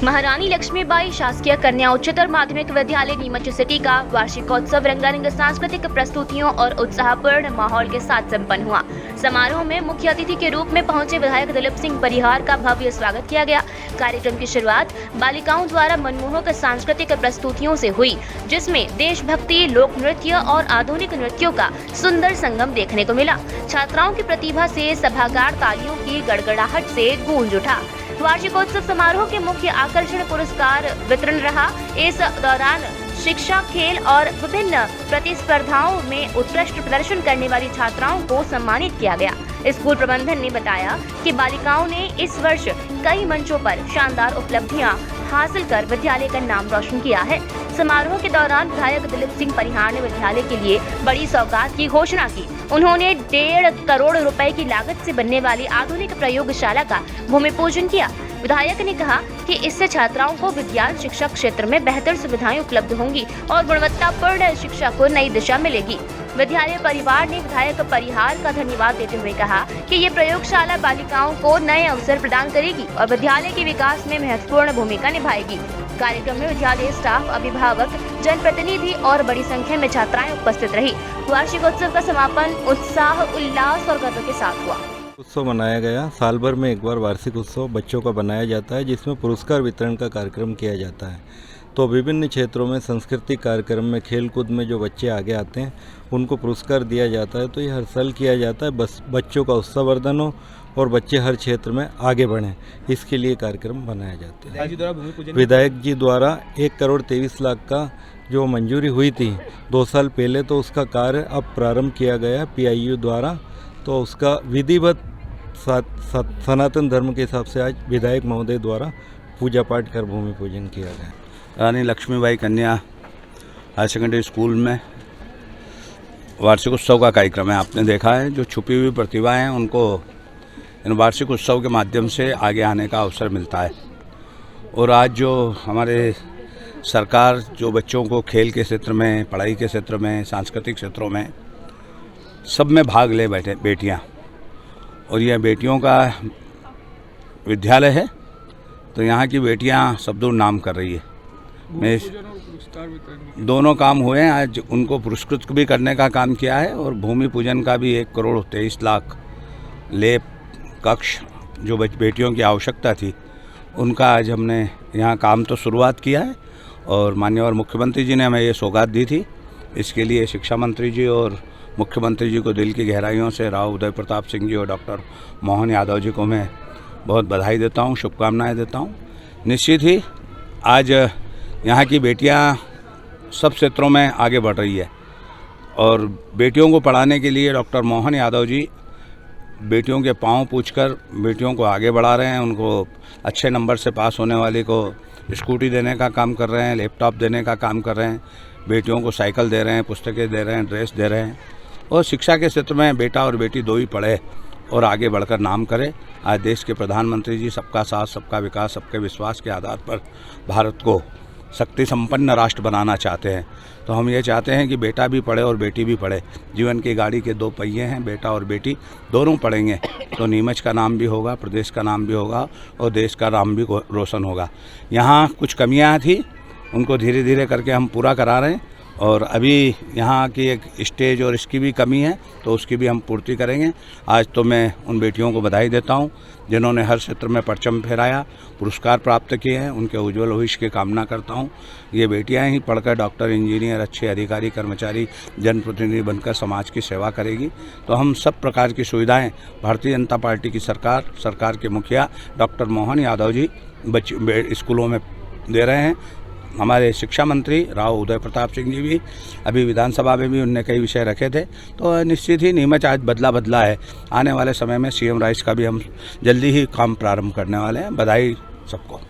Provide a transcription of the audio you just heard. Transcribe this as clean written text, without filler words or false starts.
महारानी लक्ष्मीबाई शासकीय कन्या उच्चतर माध्यमिक विद्यालय नीमच सिटी का वार्षिकोत्सव रंगारंग सांस्कृतिक प्रस्तुतियों और उत्साहपूर्ण माहौल के साथ संपन्न हुआ। समारोह में मुख्य अतिथि के रूप में पहुंचे विधायक दिलीप सिंह परिहार का भव्य स्वागत किया गया। कार्यक्रम की शुरुआत बालिकाओं द्वारा मनमोहक सांस्कृतिक प्रस्तुतियों से हुई, जिसमें देशभक्ति, लोक नृत्य और आधुनिक नृत्यों का सुंदर संगम देखने को मिला। छात्राओं की प्रतिभा से सभागार तालियों की गड़गड़ाहट से गूंज उठा। वार्षिकोत्सव समारोह के मुख्य आकर्षण पुरस्कार वितरण रहा। इस दौरान शिक्षा, खेल और विभिन्न प्रतिस्पर्धाओं में उत्कृष्ट प्रदर्शन करने वाली छात्राओं को सम्मानित किया गया। स्कूल प्रबंधन ने बताया कि बालिकाओं ने इस वर्ष कई मंचों पर शानदार उपलब्धियां हासिल कर विद्यालय का नाम रोशन किया है। समारोह के दौरान विधायक दिलीप सिंह परिहार ने विद्यालय के लिए बड़ी सौगात की घोषणा की। उन्होंने 1.5 करोड़ रुपए की लागत से बनने वाली आधुनिक प्रयोगशाला का भूमि पूजन किया। विधायक ने कहा कि इससे छात्राओं को विज्ञान शिक्षा क्षेत्र में बेहतर सुविधाएं उपलब्ध होंगी और गुणवत्तापूर्ण शिक्षा को नई दिशा मिलेगी। विद्यालय परिवार ने विधायक परिहार का धन्यवाद देते हुए कहा कि ये प्रयोगशाला बालिकाओं को नए अवसर प्रदान करेगी और विद्यालय के विकास में महत्वपूर्ण भूमिका निभाएगी। कार्यक्रम में विद्यालय स्टाफ, अभिभावक, जनप्रतिनिधि और बड़ी संख्या में छात्राएं उपस्थित रही। वार्षिकोत्सव का समापन उत्साह, उल्लास और गर्व के साथ हुआ। उत्सव मनाया गया। साल भर में एक बार वार्षिक उत्सव बच्चों का बनाया जाता है, जिसमें पुरस्कार वितरण का कार्यक्रम किया जाता है। तो विभिन्न क्षेत्रों में सांस्कृतिक कार्यक्रम में, खेल कूद में जो बच्चे आगे आते हैं उनको पुरस्कार दिया जाता है। तो ये हर साल किया जाता है, बस बच्चों का उत्साहवर्धन हो और बच्चे हर क्षेत्र में आगे बढ़ें, इसके लिए कार्यक्रम बनाया जाता है। विधायक जी द्वारा 1 करोड़ 23 लाख का जो मंजूरी हुई थी 2 साल पहले, तो उसका कार्य अब प्रारंभ किया गया है PIU द्वारा। तो उसका विधिवत सनातन धर्म के हिसाब से आज विधायक महोदय द्वारा पूजा पाठ कर भूमि पूजन किया गया। रानी लक्ष्मीबाई कन्या हायर सेकेंडरी स्कूल में वार्षिक उत्सव का कार्यक्रम है। आपने देखा है, जो छुपी हुई प्रतिभाएं हैं उनको इन वार्षिक उत्सव के माध्यम से आगे आने का अवसर मिलता है। और आज जो हमारे सरकार जो बच्चों को खेल के क्षेत्र में, पढ़ाई के क्षेत्र में, सांस्कृतिक क्षेत्रों में सब में भाग ले बैठे बेटियां, और यह बेटियों का विद्यालय है, तो यहाँ की बेटियां सब दूर नाम कर रही है। मैं दोनों काम हुए हैं। आज उनको पुरस्कृत भी करने का काम किया है और भूमि पूजन का भी 1 करोड़ 23 लाख लेप कक्ष जो बेटियों की आवश्यकता थी उनका आज हमने यहाँ काम तो शुरुआत किया है। और माननीय मुख्यमंत्री जी ने हमें ये सौगात दी थी। इसके लिए शिक्षा मंत्री जी और मुख्यमंत्री जी को दिल की गहराइयों से राव उदय प्रताप सिंह जी और डॉक्टर मोहन यादव जी को मैं बहुत बधाई देता हूँ, शुभकामनाएं देता हूँ। निश्चित ही आज यहाँ की बेटियाँ सब क्षेत्रों में आगे बढ़ रही है और बेटियों को पढ़ाने के लिए डॉक्टर मोहन यादव जी बेटियों के पाँव पूछकर बेटियों को आगे बढ़ा रहे हैं। उनको अच्छे नंबर से पास होने वाले को स्कूटी देने का काम कर रहे हैं, लैपटॉप देने का काम कर रहे हैं, बेटियों को साइकिल दे रहे हैं, पुस्तकें दे रहे हैं, ड्रेस दे रहे हैं। और शिक्षा के क्षेत्र में बेटा और बेटी दो ही पढ़े और आगे बढ़कर नाम करे। आज देश के प्रधानमंत्री जी सबका साथ, सबका विकास, सबके विश्वास के आधार पर भारत को शक्ति संपन्न राष्ट्र बनाना चाहते हैं। तो हम ये चाहते हैं कि बेटा भी पढ़े और बेटी भी पढ़े। जीवन की गाड़ी के 2 पहिए हैं, बेटा और बेटी दोनों पढ़ेंगे तो नीमच का नाम भी होगा, प्रदेश का नाम भी होगा और देश का नाम भी रोशन होगा। यहाँ कुछ कमियाँ थी, उनको धीरे धीरे करके हम पूरा करा रहे हैं और अभी यहाँ की एक स्टेज और इसकी भी कमी है, तो उसकी भी हम पूर्ति करेंगे। आज तो मैं उन बेटियों को बधाई देता हूँ जिन्होंने हर क्षेत्र में परचम फहराया, पुरस्कार प्राप्त किए हैं। उनके उज्जवल भविष्य की कामना करता हूँ। ये बेटियाँ ही पढ़कर डॉक्टर, इंजीनियर, अच्छे अधिकारी, कर्मचारी, जनप्रतिनिधि बनकर समाज की सेवा करेगी। तो हम सब प्रकार की सुविधाएँ भारतीय जनता पार्टी की सरकार के मुखिया डॉक्टर मोहन यादव जी स्कूलों में दे रहे हैं। हमारे शिक्षा मंत्री राव उदय प्रताप सिंह जी भी अभी विधानसभा में भी उनने कई विषय रखे थे। तो निश्चित ही नीमच आज बदला है। आने वाले समय में CM राइस का भी हम जल्दी ही काम प्रारंभ करने वाले हैं। बधाई सबको।